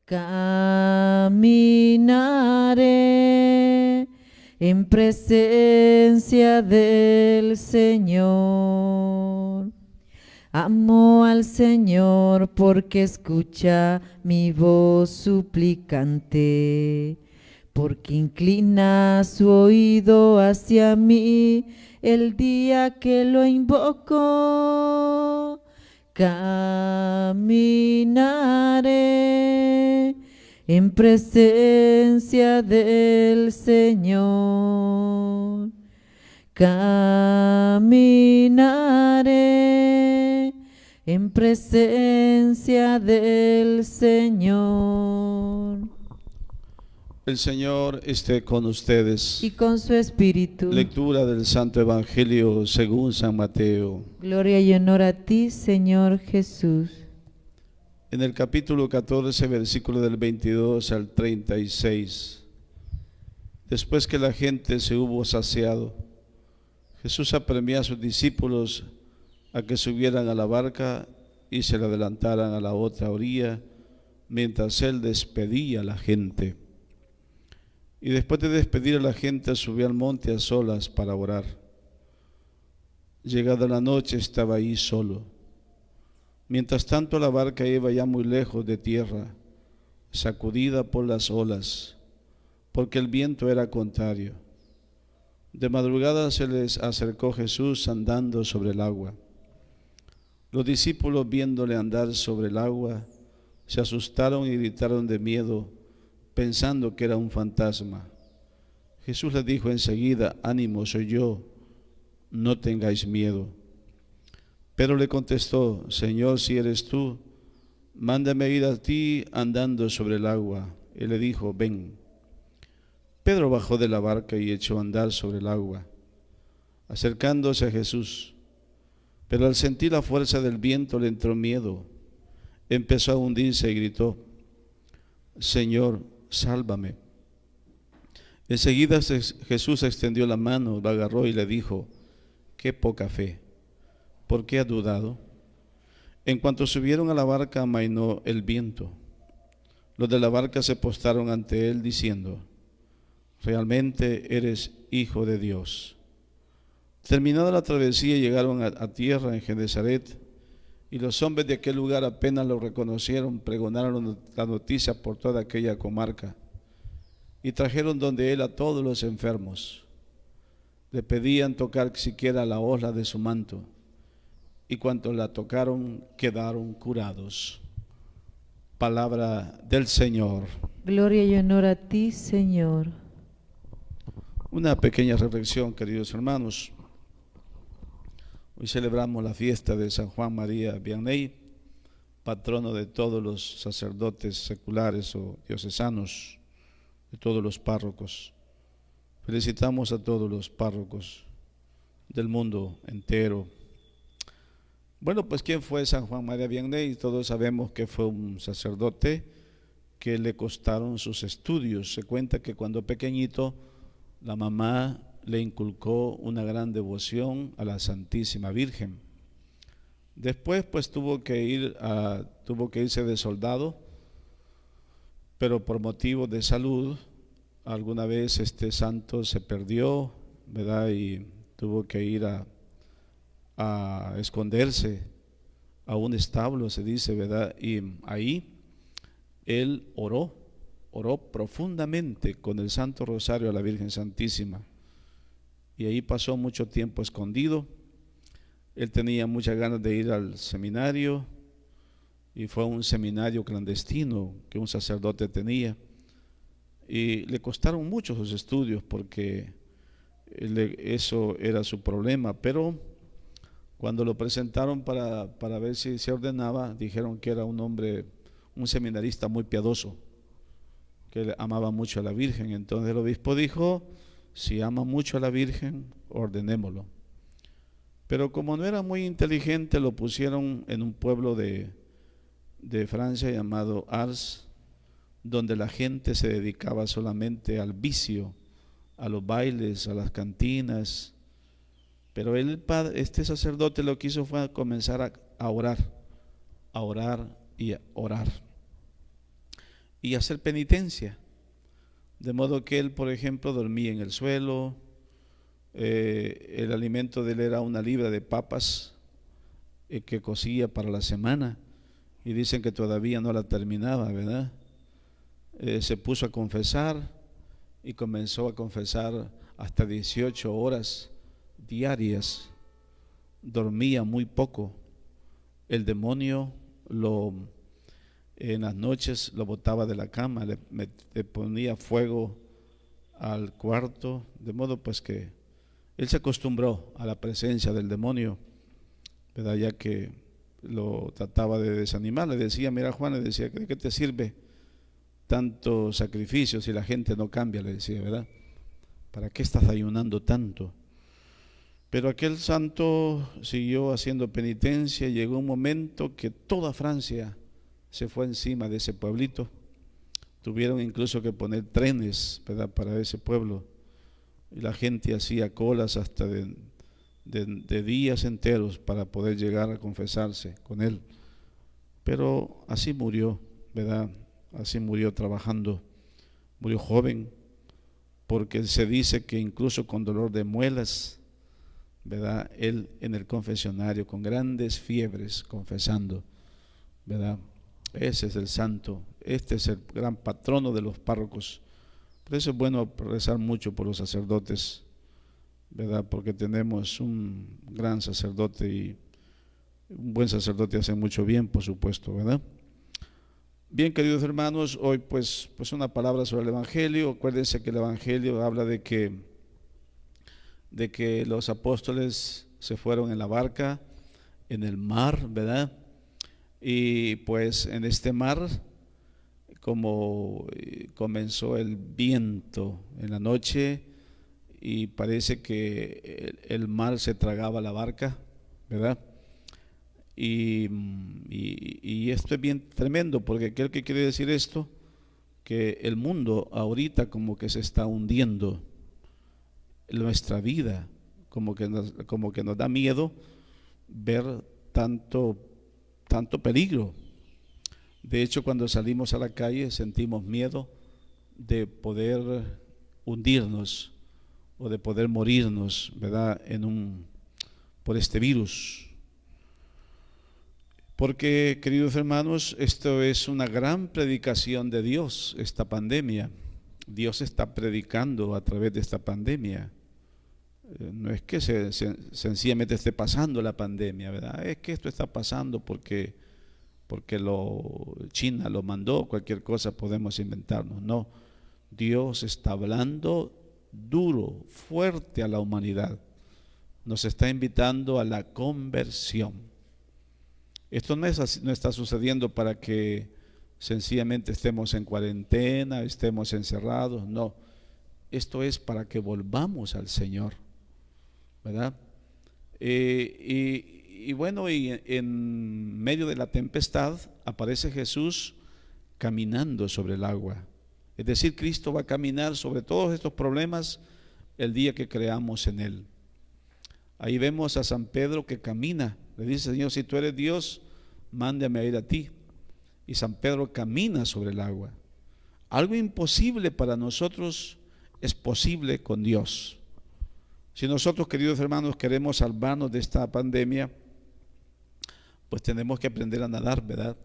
Caminaré en presencia del Señor. Amo al Señor porque escucha mi voz suplicante, porque inclina su oído hacia mí el día que lo invoco. Caminaré en presencia del Señor. Caminaré en presencia del Señor. El Señor esté con ustedes. Y con su espíritu. Lectura del Santo Evangelio según San Mateo. Gloria y honor a ti, Señor Jesús. En el capítulo 14, versículo del 22 al 36. Después que la gente se hubo saciado, Jesús apremió a sus discípulos a que subieran a la barca y se le adelantaran a la otra orilla, mientras él despedía a la gente. Y después de despedir a la gente, subió al monte a solas para orar. Llegada la noche, estaba ahí solo. Mientras tanto, la barca iba ya muy lejos de tierra, sacudida por las olas, porque el viento era contrario. De madrugada se les acercó Jesús andando sobre el agua. Los discípulos, viéndole andar sobre el agua, se asustaron y gritaron de miedo, pensando que era un fantasma. Jesús les dijo enseguida: ánimo, soy yo, no tengáis miedo. Pero le contestó: Señor, si eres tú, mándame ir a ti andando sobre el agua. Él le dijo: ven. Pedro bajó de la barca y echó a andar sobre el agua, acercándose a Jesús. Pero al sentir la fuerza del viento le entró miedo. Empezó a hundirse y gritó: Señor, sálvame. Enseguida Jesús extendió la mano, lo agarró y le dijo: qué poca fe, ¿por qué has dudado? En cuanto subieron a la barca, amainó el viento. Los de la barca se postraron ante él diciendo: realmente eres Hijo de Dios. Terminada la travesía, llegaron a tierra en Genesaret, y los hombres de aquel lugar apenas lo reconocieron, pregonaron la noticia por toda aquella comarca, y trajeron donde él a todos los enfermos. Le pedían tocar siquiera la orla de su manto, y cuantos la tocaron quedaron curados. Palabra del Señor. Gloria y honor a ti, Señor. Una pequeña reflexión, queridos hermanos. Hoy celebramos la fiesta de San Juan María Vianney, patrono de todos los sacerdotes seculares o diocesanos, de todos los párrocos. Felicitamos a todos los párrocos del mundo entero. Bueno, pues ¿quién fue San Juan María Vianney? Todos sabemos que fue un sacerdote que le costaron sus estudios. Se cuenta que cuando pequeñito la mamá le inculcó una gran devoción a la Santísima Virgen. Después pues tuvo que irse de soldado, pero por motivos de salud, alguna vez este santo se perdió, ¿verdad? Y tuvo que ir a esconderse a un establo, se dice, ¿verdad? Y ahí él oró profundamente con el Santo Rosario a la Virgen Santísima. Y ahí pasó mucho tiempo escondido. Él tenía muchas ganas de ir al seminario, y fue un seminario clandestino que un sacerdote tenía. Y le costaron mucho sus estudios porque eso era su problema. Pero cuando lo presentaron para ver si se ordenaba, dijeron que era un hombre, un seminarista muy piadoso, que amaba mucho a la Virgen. Entonces el obispo dijo: si ama mucho a la Virgen, ordenémoslo. Pero como no era muy inteligente, lo pusieron en un pueblo de Francia llamado Ars, donde la gente se dedicaba solamente al vicio, a los bailes, a las cantinas. Pero este sacerdote lo que hizo fue comenzar a orar y a orar. y hacer penitencia. De modo que él, por ejemplo, dormía en el suelo, el alimento de él era una libra de papas que cocía para la semana, y dicen que todavía no la terminaba, ¿verdad? Se puso a confesar y comenzó a confesar hasta 18 horas diarias. Dormía muy poco. El demonio en las noches lo botaba de la cama, le ponía fuego al cuarto, de modo pues que él se acostumbró a la presencia del demonio, ¿verdad? Ya que lo trataba de desanimar, le decía, mira Juan, le decía, ¿de qué te sirve tanto sacrificio si la gente no cambia? Le decía, ¿verdad? ¿Para qué estás ayunando tanto? Pero aquel santo siguió haciendo penitencia. Llegó un momento que toda Francia se fue encima de ese pueblito. Tuvieron incluso que poner trenes, ¿verdad?, para ese pueblo, y la gente hacía colas hasta de días enteros para poder llegar a confesarse con él. Pero así murió, ¿verdad? Así murió trabajando. Murió joven, porque se dice que incluso con dolor de muelas, ¿verdad?, él en el confesionario con grandes fiebres confesando, ¿verdad? Ese es el santo, este es el gran patrono de los párrocos. Por eso es bueno rezar mucho por los sacerdotes, ¿verdad? Porque tenemos un gran sacerdote, y un buen sacerdote hace mucho bien, por supuesto, ¿verdad? Bien, queridos hermanos, hoy pues una palabra sobre el Evangelio. Acuérdense que el Evangelio habla de que los apóstoles se fueron en la barca, en el mar, ¿verdad? Y pues en este mar, como comenzó el viento en la noche, y parece que el mar se tragaba la barca, ¿verdad? Y esto es bien tremendo, porque ¿qué quiere decir esto? Que el mundo ahorita como que se está hundiendo, nuestra vida como que nos da miedo ver tanto peligro. De hecho, cuando salimos a la calle sentimos miedo de poder hundirnos o de poder morirnos, ¿verdad?, por este virus. Porque, queridos hermanos, esto es una gran predicación de Dios, esta pandemia. Dios está predicando a través de esta pandemia. No es que sencillamente esté pasando la pandemia, ¿verdad? Es que esto está pasando porque China lo mandó, cualquier cosa podemos inventarnos. No, Dios está hablando duro, fuerte a la humanidad. Nos está invitando a la conversión. Esto no está sucediendo para que sencillamente estemos en cuarentena, estemos encerrados. No, esto es para que volvamos al Señor, ¿verdad? Y bueno, y en medio de la tempestad aparece Jesús caminando sobre el agua. Es decir, Cristo va a caminar sobre todos estos problemas el día que creamos en Él. Ahí vemos a San Pedro que camina. Le dice, Señor, si tú eres Dios, mándame a ir a ti. Y San Pedro camina sobre el agua. Algo imposible para nosotros es posible con Dios. Si nosotros, queridos hermanos, queremos salvarnos de esta pandemia, pues tenemos que aprender a nadar, ¿verdad?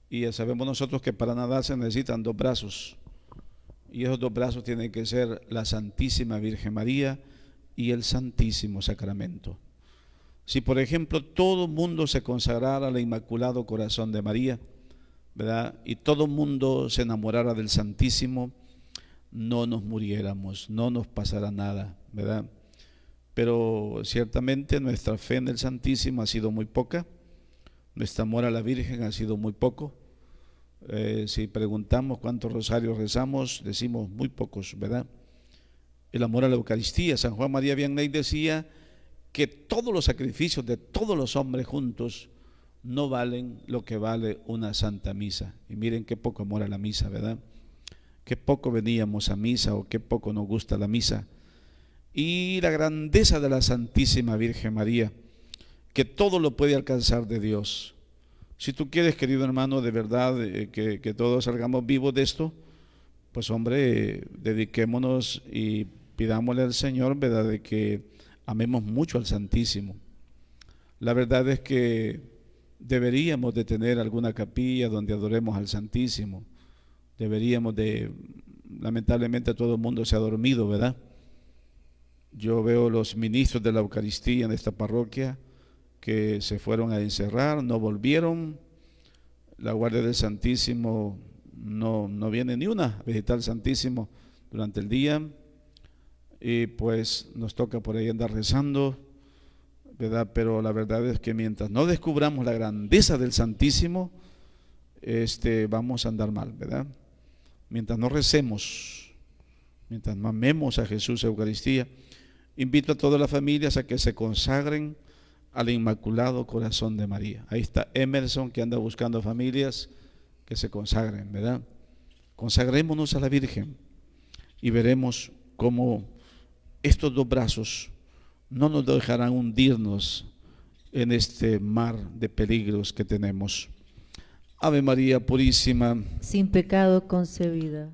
Y ya sabemos nosotros que para nadar se necesitan 2 brazos. Y esos 2 brazos tienen que ser la Santísima Virgen María y el Santísimo Sacramento. Si, por ejemplo, todo el mundo se consagrara al Inmaculado Corazón de María, ¿verdad?, y todo el mundo se enamorara del Santísimo, no nos muriéramos, no nos pasará nada, ¿verdad? Pero ciertamente nuestra fe en el Santísimo ha sido muy poca, nuestro amor a la Virgen ha sido muy poco. Si preguntamos cuántos rosarios rezamos, decimos muy pocos, ¿verdad? El amor a la Eucaristía, San Juan María Vianney decía que todos los sacrificios de todos los hombres juntos no valen lo que vale una santa misa. Y miren qué poco amor a la misa, ¿verdad? Qué poco veníamos a misa, o qué poco nos gusta la misa. Y la grandeza de la Santísima Virgen María, que todo lo puede alcanzar de Dios. Si tú quieres, querido hermano, de verdad que todos salgamos vivos de esto, pues hombre, dediquémonos y pidámosle al Señor, ¿verdad?, de que amemos mucho al Santísimo. La verdad es que deberíamos de tener alguna capilla donde adoremos al Santísimo. Deberíamos de, lamentablemente todo el mundo se ha dormido, ¿verdad? Yo veo los ministros de la Eucaristía en esta parroquia que se fueron a encerrar, no volvieron. La guardia del Santísimo no viene ni una a visitar al Santísimo durante el día, y pues nos toca por ahí andar rezando, ¿verdad? Pero la verdad es que mientras no descubramos la grandeza del Santísimo, vamos a andar mal, ¿verdad? Mientras no recemos, mientras no amemos a Jesús Eucaristía, invito a todas las familias a que se consagren al Inmaculado Corazón de María. Ahí está Emerson, que anda buscando familias que se consagren, ¿verdad? Consagrémonos a la Virgen y veremos cómo estos dos brazos no nos dejarán hundirnos en este mar de peligros que tenemos. Ave María Purísima, sin pecado concebida.